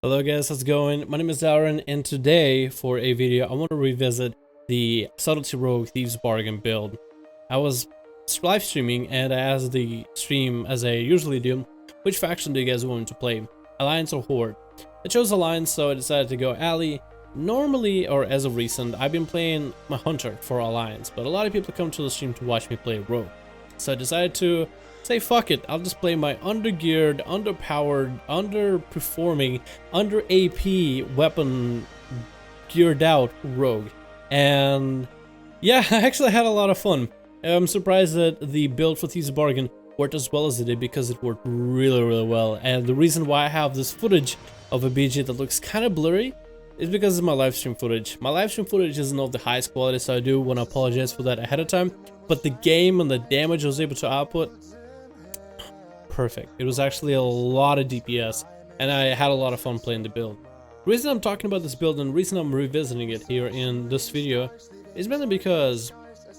Hello guys, how's it going? My name is Aaron, and today for a video I want to revisit the Subtlety Rogue Thieves Bargain build. I was live streaming and I asked the stream, as I usually do, which faction do you guys want me to play? Alliance or Horde? I chose Alliance, so I decided to go Ally. Normally, or as of recent, I've been playing my Hunter for Alliance, but a lot of people come to the stream to watch me play Rogue. So I decided to say fuck it, I'll just play my undergeared, underpowered, underperforming, under AP weapon geared out Rogue. And yeah, I actually had a lot of fun. I'm surprised that the build for Thieves Bargain worked as well as it did, because it worked really well. And the reason why I have this footage of a BG that looks kind of blurry is because of my live stream footage. My live stream footage isn't of the highest quality, so I do want to apologize for that ahead of time. But the game and the damage I was able to output, perfect. It was actually a lot of DPS, and I had a lot of fun playing the build. The reason I'm talking about this build and the reason I'm revisiting it here in this video is mainly because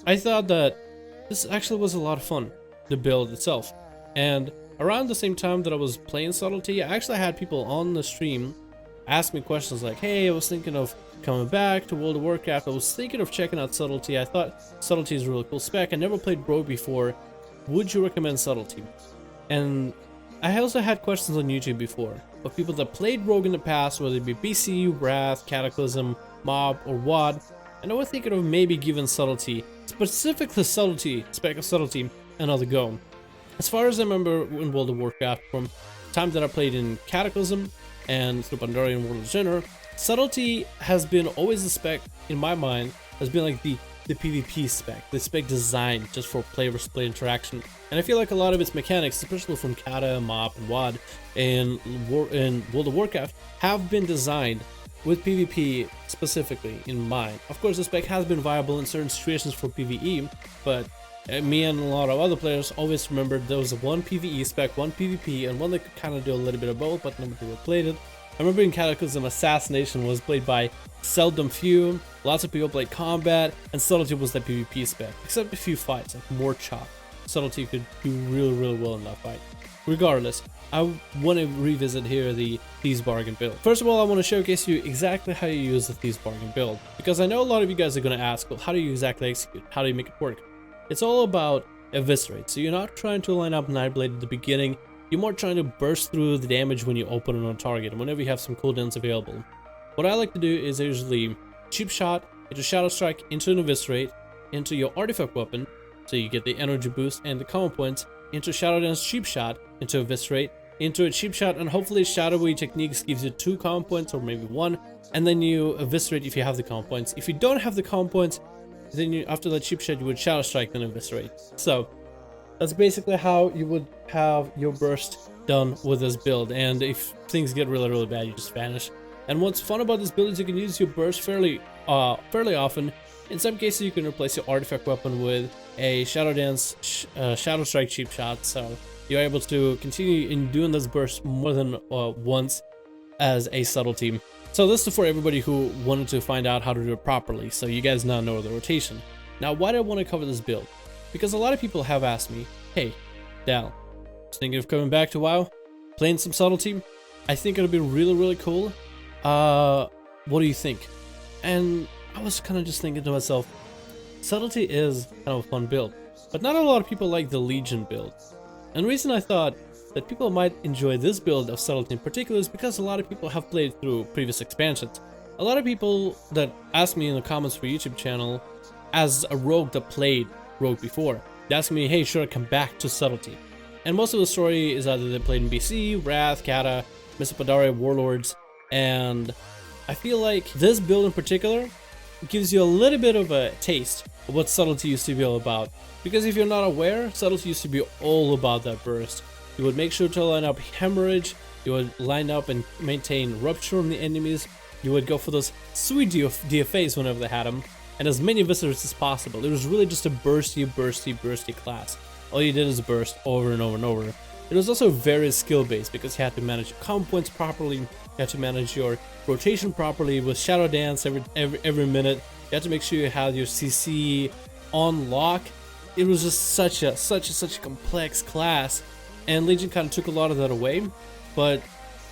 I thought that this actually was a lot of fun, the build itself. And around the same time that I was playing Subtlety, I actually had people on the stream ask me questions like, hey, I was thinking of coming back to World of Warcraft, I was thinking of checking out Subtlety, I thought Subtlety is a really cool spec, I never played Rogue before, would you recommend Subtlety? And I also had questions on YouTube before of people that played Rogue in the past, whether it be BC, Wrath, Cataclysm, Mob, or WoD, and I was thinking of maybe giving Subtlety, specifically Subtlety, Spec of Subtlety, another go. As far as I remember in World of Warcraft, from time that I played in Cataclysm and through Pandaria and World of Sinner, Subtlety has been always the spec, in my mind, has been like the PvP spec, the spec designed just for player versus player interaction. And I feel like a lot of its mechanics, especially from Kata, Mob, and WoD in World of Warcraft, have been designed with PvP specifically in mind. Of course, the spec has been viable in certain situations for PvE, but me and a lot of other players always remembered there was one PvE spec, one PvP, and one that could kind of do a little bit of both, but nobody really played it. I remember in Cataclysm, Assassination was played by seldom few, lots of people played combat, and Subtlety was the PvP spec, except a few fights, like more chop. Subtlety could do really well in that fight. Regardless, I want to revisit here the Thieves Bargain build. First of all, I want to showcase you exactly how you use the Thieves Bargain build, because I know a lot of you guys are going to ask, well, how do you exactly execute? How do you make it work? It's all about eviscerate, so you're not trying to line up Nightblade at the beginning, you're more trying to burst through the damage when you open it on target, and whenever you have some cooldowns available. What I like to do is usually cheap shot into Shadow Strike, into an eviscerate, into your artifact weapon, so you get the energy boost and the common points, into Shadow Dance cheap shot, into eviscerate, into a cheap shot, and hopefully Shadowy Techniques gives you 2 common points or maybe 1, and then you eviscerate if you have the common points. If you don't have the common points, then you, after that cheap shot, you would Shadow Strike, then eviscerate. So that's basically how you would have your burst done with this build, and if things get really bad, you just vanish. And what's fun about this build is you can use your burst fairly often. In some cases, you can replace your artifact weapon with a Shadow Dance Shadow Strike cheap shot, so you're able to continue in doing this burst more than once as a Subtlety. So this is for everybody who wanted to find out how to do it properly, so you guys now know the rotation. Now, why do I want to cover this build? Because a lot of people have asked me, hey, Dal, thinking of coming back to WoW, playing some Subtlety? I think it'll be really cool. What do you think? And I was kind of just thinking to myself, Subtlety is kind of a fun build, but not a lot of people like the Legion build. And the reason I thought that people might enjoy this build of Subtlety in particular is because a lot of people have played through previous expansions. A lot of people that ask me in the comments for YouTube channel, as a rogue that played Rogue before, they ask me, hey, should I come back to Subtlety? And most of the story is either they played in BC, Wrath, Kata, Mr. Pandaria, Warlords, and I feel like this build in particular gives you a little bit of a taste of what Subtlety used to be all about. Because if you're not aware, Subtlety used to be all about that burst. You would make sure to line up Hemorrhage, you would line up and maintain Rupture on the enemies, you would go for those sweet DFAs whenever they had them, and as many visitors as possible. It was really just a bursty class. All you did is burst over and over. It was also very skill-based because you had to manage your common points properly, you had to manage your rotation properly with Shadow Dance every minute, you had to make sure you had your CC on lock. It was just such a complex class, and Legion kind of took a lot of that away, but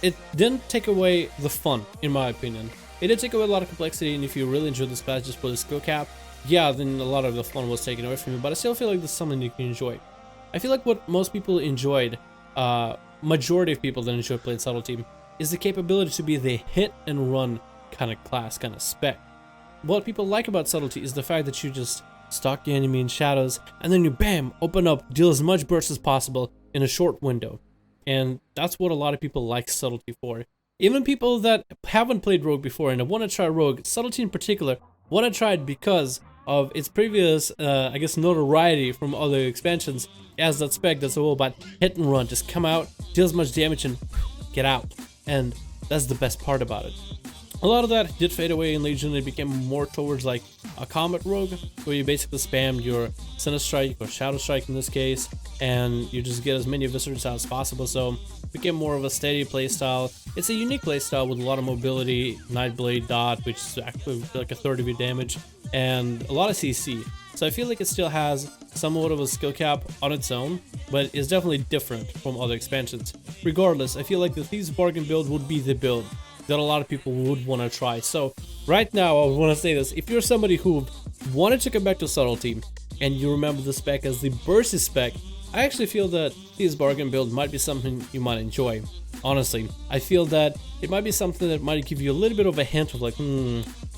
it didn't take away the fun, in my opinion. It did take away a lot of complexity, and if you really enjoyed this class just for the skill cap, yeah, then a lot of the fun was taken away from you, but I still feel like this is something you can enjoy. I feel like what most people enjoyed, majority of people that enjoy playing Subtlety, is the capability to be the hit and run kind of class, kind of spec. What people like about Subtlety is the fact that you just stalk the enemy in shadows, and then you bam, open up, deal as much burst as possible in a short window. And that's what a lot of people like Subtlety for. Even people that haven't played Rogue before and want to try Rogue, Subtlety in particular, want to try it because of its previous, I guess, notoriety from other expansions as that spec that's all about hit and run. Just come out, deal as much damage, and get out. And that's the best part about it. A lot of that did fade away in Legion. It became more towards like a combat rogue, where you basically spam your Center Strike or Shadow Strike in this case, and you just get as many visitors out as possible. So it became more of a steady playstyle. It's a unique playstyle with a lot of mobility, Nightblade dot, which is actually like a third of your damage, and a lot of CC. So I feel like it still has somewhat of a skill cap on its own, but it's definitely different from other expansions. Regardless, I feel like the Thieves Bargain build would be the build that a lot of people would want to try. So right now I want to say this: if you're somebody who wanted to come back to Subtlety and you remember the spec as the bursty spec, I actually feel that Thieves Bargain build might be something you might enjoy. Honestly, I feel that it might be something that might give you a little bit of a hint of like,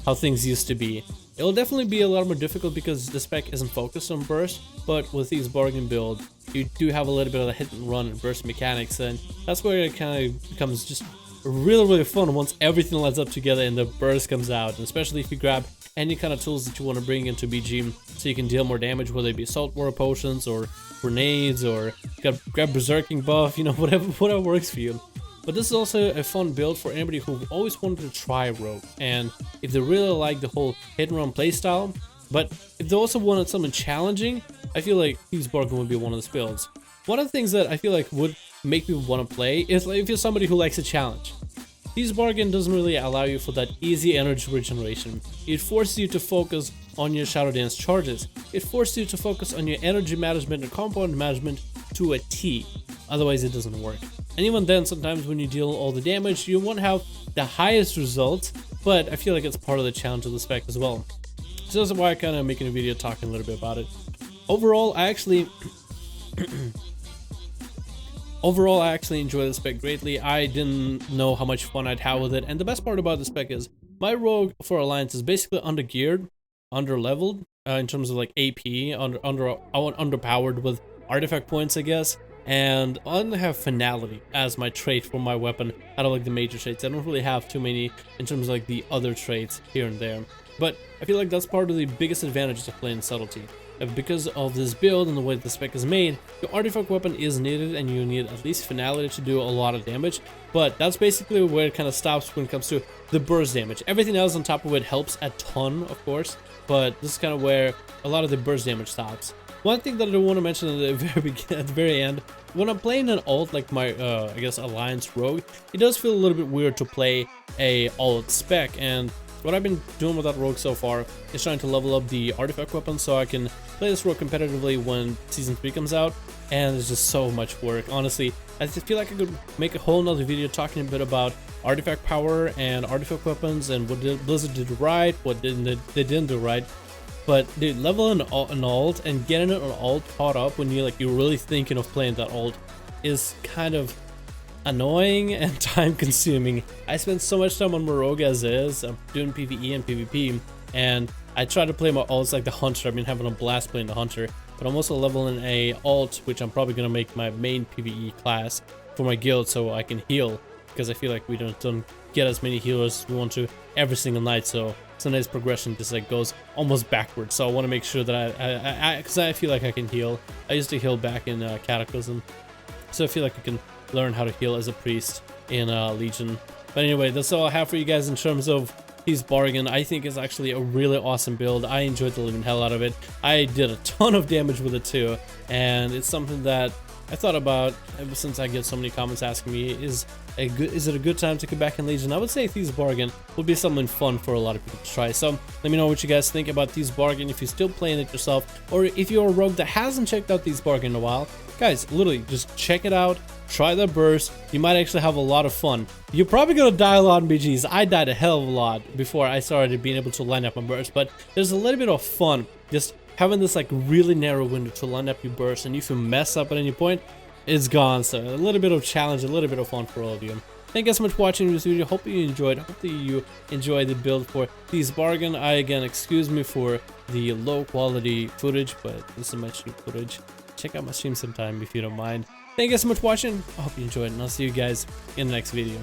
how things used to be. It'll definitely be a lot more difficult because the spec isn't focused on burst, but with Thieves Bargain build, you do have a little bit of the hit and run and burst mechanics, and that's where it kind of becomes just really fun once everything lines up together and the burst comes out. And especially if you grab any kind of tools that you want to bring into BG so you can deal more damage, whether it be Assault War potions or grenades or grab Berserking buff, you know, whatever works for you. But this is also a fun build for anybody who always wanted to try Rogue, and if they really like the whole hit and run playstyle, but if they also wanted something challenging, I feel like Thieves Bargain would be one of those builds. One of the things that I feel like would make people want to play is like if you're somebody who likes a challenge. Thieves Bargain doesn't really allow you for that easy energy regeneration. It forces you to focus on your Shadow Dance charges. It forces you to focus on your energy management and compound management to a T. Otherwise it doesn't work. And even then, sometimes when you deal all the damage, you won't have the highest results, but I feel like it's part of the challenge of the spec as well. So that's why I'm kind of making a video talking a little bit about it. Overall, I actually enjoy the spec greatly. I didn't know how much fun I'd have with it, and the best part about the spec is my Rogue for Alliance is basically under-geared, under-leveled in terms of like AP, underpowered with artifact points, I guess. And I only have Finality as my trait for my weapon out of like the major traits. I don't really have too many in terms of like the other traits here and there. But I feel like that's part of the biggest advantage of playing Subtlety. Because of this build and the way the spec is made, your artifact weapon is needed and you need at least Finality to do a lot of damage. But that's basically where it kind of stops when it comes to the burst damage. Everything else on top of it helps a ton, of course, but this is kind of where a lot of the burst damage stops. One thing that I want to mention at the very end, when I'm playing an alt like my, I guess, Alliance Rogue, it does feel a little bit weird to play a alt spec, and what I've been doing with that Rogue so far is trying to level up the artifact weapon so I can play this Rogue competitively when Season 3 comes out, and it's just so much work. Honestly, I just feel like I could make a whole nother video talking a bit about artifact power and artifact weapons and what Blizzard did right, what they didn't do right. But dude, leveling an alt and getting an alt caught up when you're really thinking of playing that alt is kind of annoying and time consuming. I spend so much time on my Rogue as is. I'm doing PvE and PvP, and I try to play my alts like the Hunter. I've been having a blast playing the Hunter, but I'm also leveling a alt, which I'm probably gonna make my main PvE class for my guild so I can heal, because I feel like we don't get as many healers as we want to every single night, so sometimes progression just like goes almost backwards. So I want to make sure that because I feel like I can heal. I used to heal back in Cataclysm, so I feel like I can learn how to heal as a priest in Legion. But anyway, that's all I have for you guys in terms of Thieves Bargain. I think it's actually a really awesome build. I enjoyed the living hell out of it. I did a ton of damage with it too, and it's something that I thought about ever since I get so many comments asking me, is it a good time to come back in Legion? I would say Thieves Bargain would be something fun for a lot of people to try. So let me know what you guys think about Thieves Bargain, if you're still playing it yourself, or if you're a rogue that hasn't checked out Thieves Bargain in a while, Guys, literally, just check it out. Try the burst. You might actually have a lot of fun. You're probably gonna die a lot in BGs. I died a hell of a lot before I started being able to line up my burst, but there's a little bit of fun just having this like really narrow window to line up your burst, and if you mess up at any point, it's gone. So a little bit of challenge, a little bit of fun for all of you. Thank you so much for watching this video. Hope you enjoyed. Hope that you enjoyed the build for these bargain. Again, excuse me for the low quality footage, but this is my cheap footage. Check out my stream sometime if you don't mind. Thank you so much for watching. I hope you enjoyed, and I'll see you guys in the next video.